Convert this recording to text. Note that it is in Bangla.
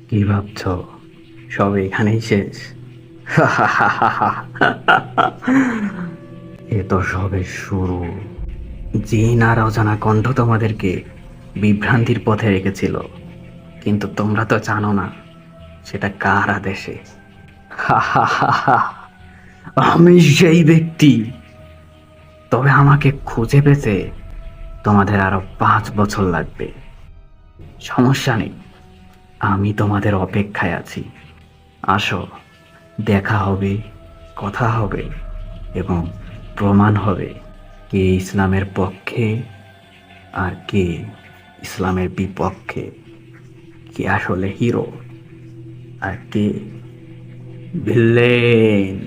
কি ভাবছো সব এখানেই শেষ? এ তো সবে শুরু। জিন আর অজানা কণ্ঠ তোমাদেরকে বিভ্রান্তির পথে রেখেছিল, কিন্তু তোমরা তো জানো না সেটা কার আদেশে। আমি সেই ব্যক্তি, তবে আমাকে খুঁজে পেতে তোমাদের আরো 5 বছর লাগবে। সমস্যা নেই, আমি তোমাদের অপেক্ষায় আছি। আসো, দেখা হবে, কথা হবে, এবং প্রমাণ হবে কে ইসলামের পক্ষে আর কে ইসলামের বিপক্ষে, কে আসলে হিরো আর কে ভিলেন।